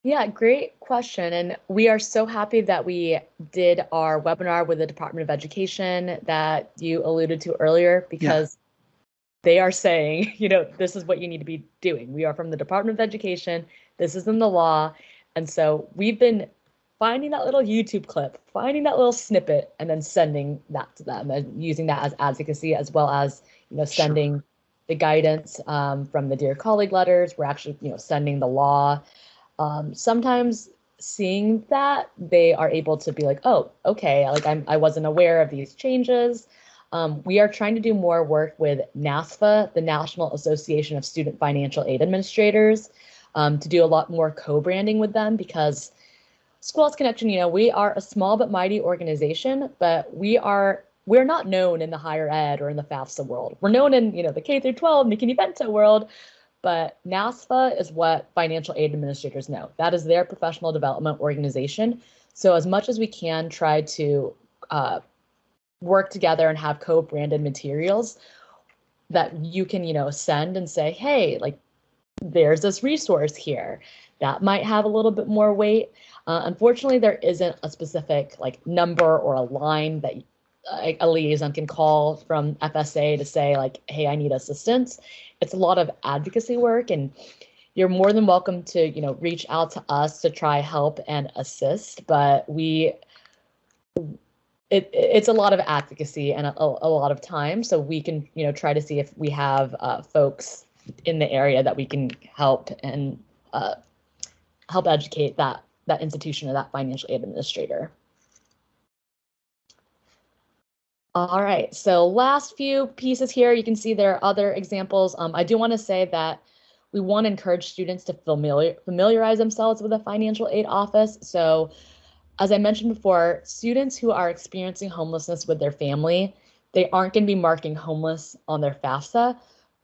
Yeah, great question. And we are so happy that we did our webinar with the Department of Education that you alluded to earlier, because they are saying, this is what you need to be doing. We are from the Department of Education. This is in the law. And so we've been finding that little YouTube clip, finding that little snippet, and then sending that to them and using that as advocacy, as well as, sending the guidance from the Dear Colleague letters. We're actually, sending the law. Sometimes seeing that, they are able to be like, oh, okay, like I wasn't aware of these changes. We are trying to do more work with NASFA, the National Association of Student Financial Aid Administrators, to do a lot more co-branding with them, because Schoolhouse Connection, we are a small but mighty organization, but we're not known in the higher ed or in the FAFSA world. We're known in, the K through 12, McKinney-Vento world, but NASFA is what financial aid administrators know. That is their professional development organization. So as much as we can try to work together and have co-branded materials that you can, send and say, hey, like, there's this resource here that might have a little bit more weight. Unfortunately, there isn't a specific like number or a line that a liaison can call from FSA to say like, hey, I need assistance. It's a lot of advocacy work, and you're more than welcome to, reach out to us to try help and assist. But it's a lot of advocacy and a lot of time. So we can, try to see if we have folks in the area that we can help and help educate that institution or that financial aid administrator. All right, so last few pieces here, you can see there are other examples. I do want to say that we want to encourage students to familiarize themselves with the financial aid office. So as I mentioned before, students who are experiencing homelessness with their family, they aren't going to be marking homeless on their FAFSA,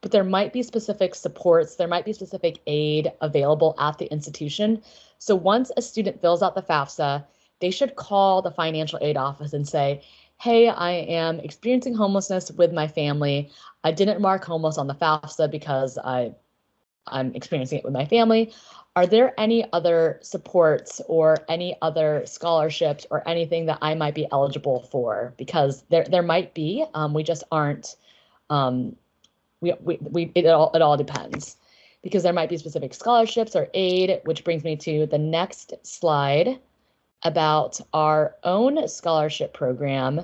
but there might be specific supports, there might be specific aid available at the institution. So once a student fills out the FAFSA, they should call the financial aid office and say, hey, I am experiencing homelessness with my family. I didn't mark homeless on the FAFSA because I'm experiencing it with my family. Are there any other supports or any other scholarships or anything that I might be eligible for? Because there might be, we just aren't, it all depends, because there might be specific scholarships or aid, which brings me to the next slide about our own scholarship program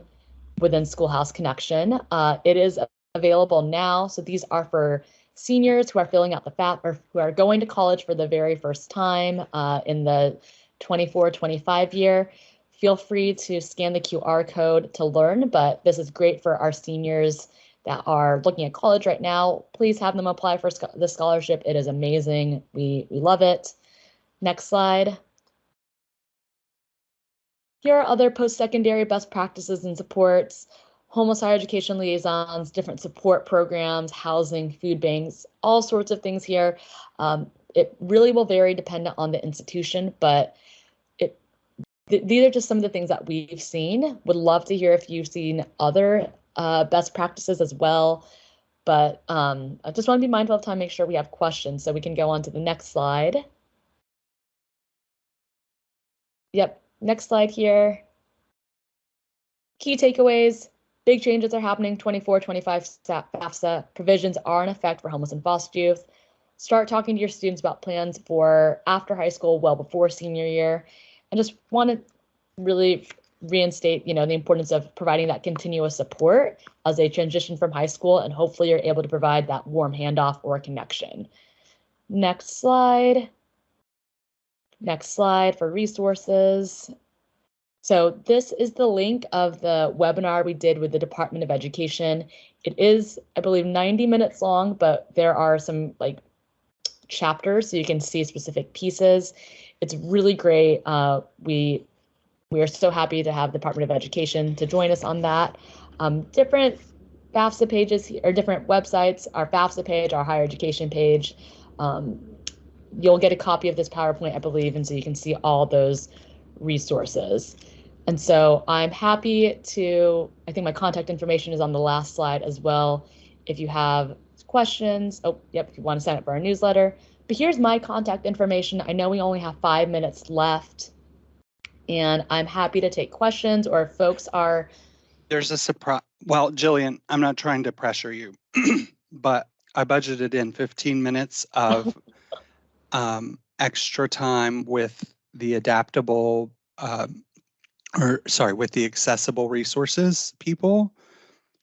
within Schoolhouse Connection. It is available now. So these are for seniors who are filling out the FAFSA or who are going to college for the very first time in the 24-25 year. Feel free to scan the QR code to learn, but this is great for our seniors that are looking at college right now. Please have them apply for the scholarship. It is amazing. We love it. Next slide. Here are other post-secondary best practices and supports, homeless higher education liaisons, different support programs, housing, food banks, all sorts of things here. It really will vary dependent on the institution, but these are just some of the things that we've seen. Would love to hear if you've seen other best practices as well. But I just want to be mindful of time, make sure we have questions so we can go on to the next slide. Yep, next slide here. Key takeaways. Big changes are happening, 24-25 FAFSA. Provisions are in effect for homeless and foster youth. Start talking to your students about plans for after high school, well before senior year. And just want to really reinstate, the importance of providing that continuous support as they transition from high school, and hopefully you're able to provide that warm handoff or connection. Next slide. Next slide for resources. So this is the link of the webinar we did with the Department of Education. It is, I believe, 90 minutes long, but there are some chapters so you can see specific pieces. It's really great. We We are so happy to have the Department of Education to join us on that. Different FAFSA pages or different websites, our FAFSA page, our higher education page. You'll get a copy of this PowerPoint, I believe, and so you can see all those resources. And so I'm happy to, I think my contact information is on the last slide as well. If you have questions, if you want to sign up for our newsletter. But here's my contact information. I know we only have 5 minutes left, and I'm happy to take questions, or if folks are. There's a surprise. Well, Jillian, I'm not trying to pressure you, but I budgeted in 15 minutes of extra time with the adaptable, with the accessible resources people.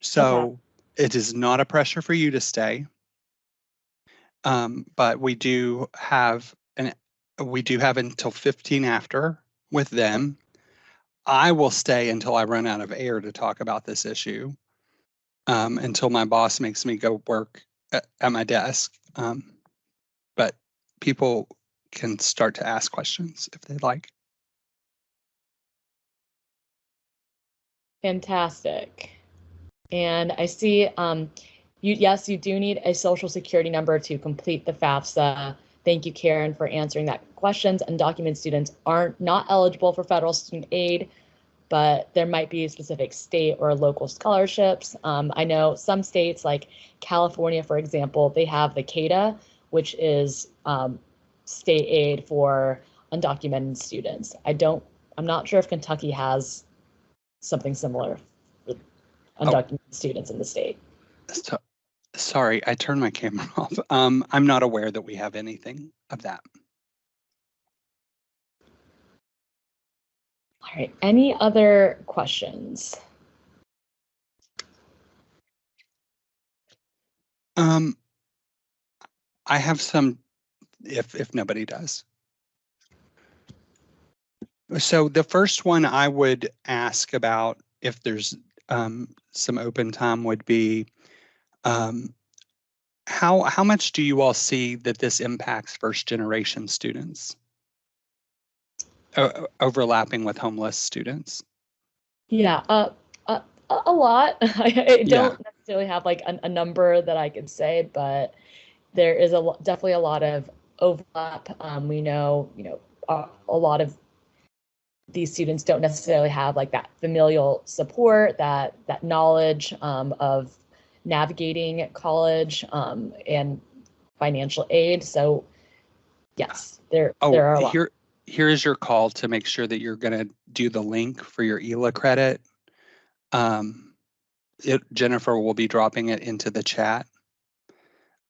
So It is not a pressure for you to stay. But we do have until 15 after with them. I will stay until I run out of air to talk about this issue, until my boss makes me go work at my desk. But people can start to ask questions if they'd like. Fantastic. And I see yes, you do need a social security number to complete the FAFSA. Thank you, Karen, for answering that questions. Undocumented students are not eligible for federal student aid, but there might be specific state or local scholarships. I know some states like California, for example, they have the CADA, which is state aid for undocumented students. I'm not sure if Kentucky has something similar with undocumented students in the state. Sorry, I turned my camera off. I'm not aware that we have anything of that. All right, any other questions? I have some, if nobody does. So the first one I would ask about, if there's some open time, would be how much do you all see that this impacts first generation students, overlapping with homeless students? Yeah, a lot. I don't necessarily have like a number that I could say, but there is definitely a lot of overlap. We know, a lot of these students don't necessarily have like that familial support, that knowledge of navigating college and financial aid. So yes, there are a lot. Here is your call to make sure that you're going to do the link for your ELA credit. Jennifer will be dropping it into the chat.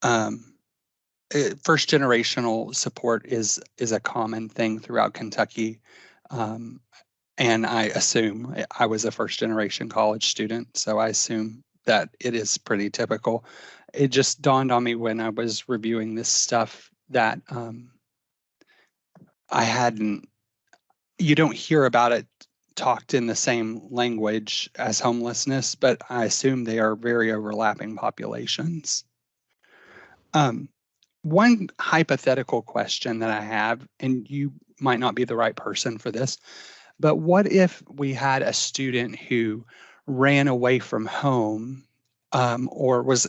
First generational support is a common thing throughout Kentucky. And I assume, I was a first generation college student, so I assume that it is pretty typical. It just dawned on me when I was reviewing this stuff that you don't hear about it talked in the same language as homelessness, but I assume they are very overlapping populations. One hypothetical question that I have, and you might not be the right person for this, but what if we had a student who ran away from home, or was,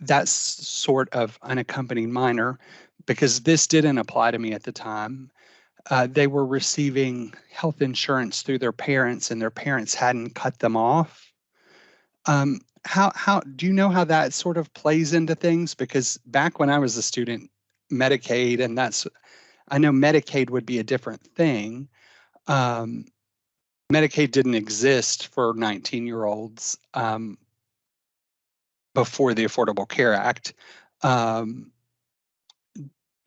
that sort of unaccompanied minor, because this didn't apply to me at the time. They were receiving health insurance through their parents, and their parents hadn't cut them off. How do you know how that sort of plays into things? Because back when I was a student, Medicaid, and I know Medicaid would be a different thing. Medicaid didn't exist for 19-year-olds before the Affordable Care Act.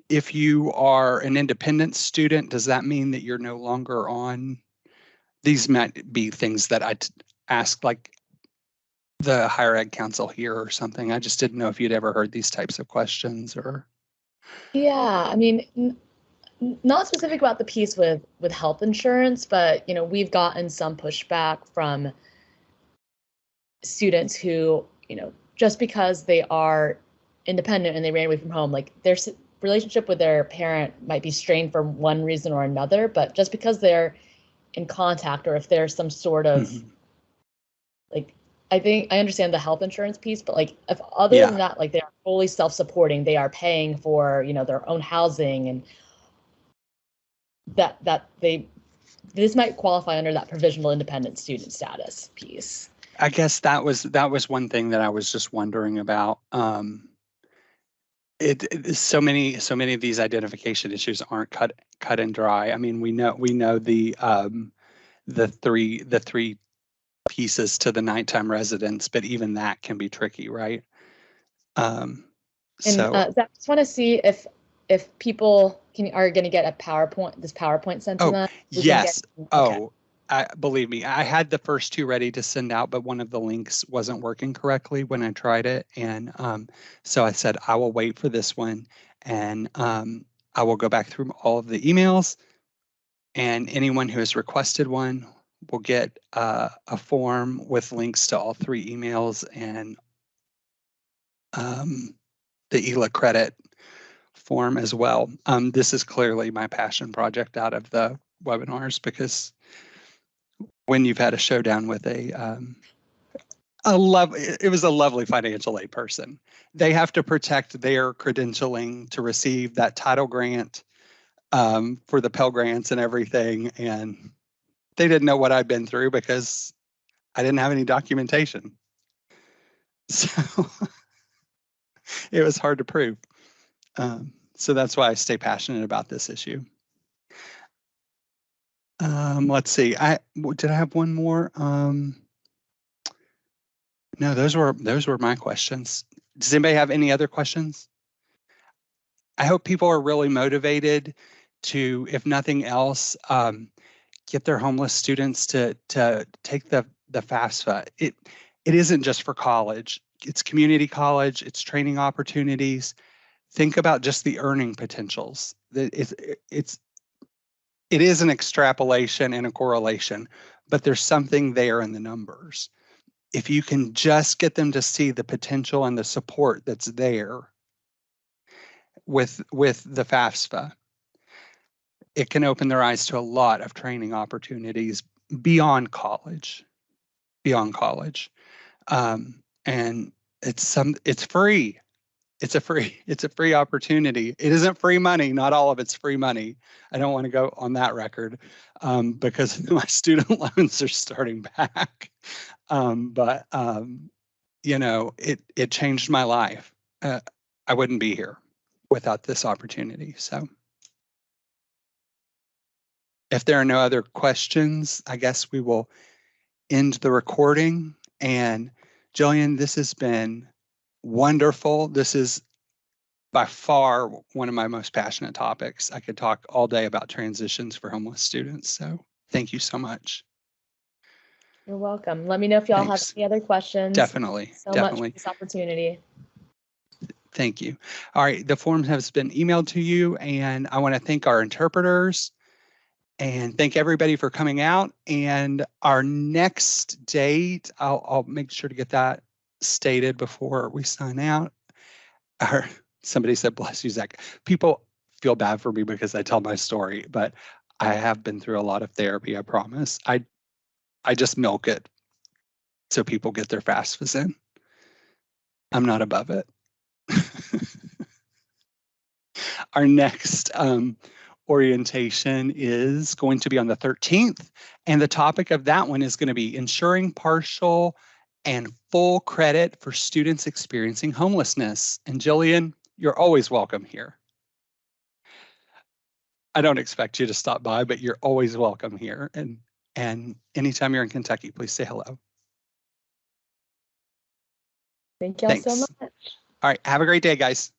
If you are an independent student, does that mean that you're no longer on? These might be things that I'd ask, like the higher ed council here or something. I just didn't know if you'd ever heard these types of questions or. Yeah, I mean, not specific about the piece with health insurance, but we've gotten some pushback from students who, just because they are independent and they ran away from home, like their relationship with their parent might be strained for one reason or another, but just because they're in contact, or if there's some sort of like, I think I understand the health insurance piece, but like if other than that, like they are fully self-supporting, they are paying for, you know, their own housing, and this might qualify under that provisional independent student status piece. I guess that was one thing that I was just wondering about. So many of these identification issues aren't cut and dry. I mean, we know the three pieces to the nighttime residence, but even that can be tricky, right? So I just want to see if people are going to get this PowerPoint sent to them. Yes. Okay. Believe me, I had the first two ready to send out, but one of the links wasn't working correctly when I tried it. And so I said, I will wait for this one, and I will go back through all of the emails, and anyone who has requested one will get a form with links to all three emails and the ELA credit form as well. This is clearly my passion project out of the webinars, because when you've had a showdown with it was a lovely financial aid person. They have to protect their credentialing to receive that title grant for the Pell Grants and everything. And they didn't know what I'd been through because I didn't have any documentation. So it was hard to prove. So that's why I stay passionate about this issue. Let's see. Did I have one more? No, those were my questions. Does anybody have any other questions? I hope people are really motivated to, if nothing else, get their homeless students to take the FAFSA. It isn't just for college. It's community college. It's training opportunities. Think about just the earning potentials. It is an extrapolation and a correlation, but there's something there in the numbers. If you can just get them to see the potential and the support that's there with the FAFSA, it can open their eyes to a lot of training opportunities beyond college. And it's free. It's a free opportunity. It isn't free money. Not all of it's free money. I don't want to go on that record because my student loans are starting back. But you know, it changed my life. I wouldn't be here without this opportunity. So if there are no other questions, I guess we will end the recording. And Jillian, this has been wonderful. This is by far one of my most passionate topics. I could talk all day about transitions for homeless students. So thank you so much. You're welcome. Let me know if y'all have any other questions. Definitely. Much for this opportunity. Thank you. All right, the form has been emailed to you, and I want to thank our interpreters and thank everybody for coming out. And our next date, I'll make sure to get that stated before we sign out. Somebody said, bless you, Zach. People feel bad for me because I tell my story, but I have been through a lot of therapy, I promise. I just milk it so people get their FAFSAs in. I'm not above it. Our next orientation is going to be on the 13th, and the topic of that one is going to be ensuring partial and full credit for students experiencing homelessness. And Jillian, you're always welcome here. I don't expect you to stop by, but you're always welcome here. And anytime you're in Kentucky, please say hello. Thank y'all so much. All right, have a great day, guys.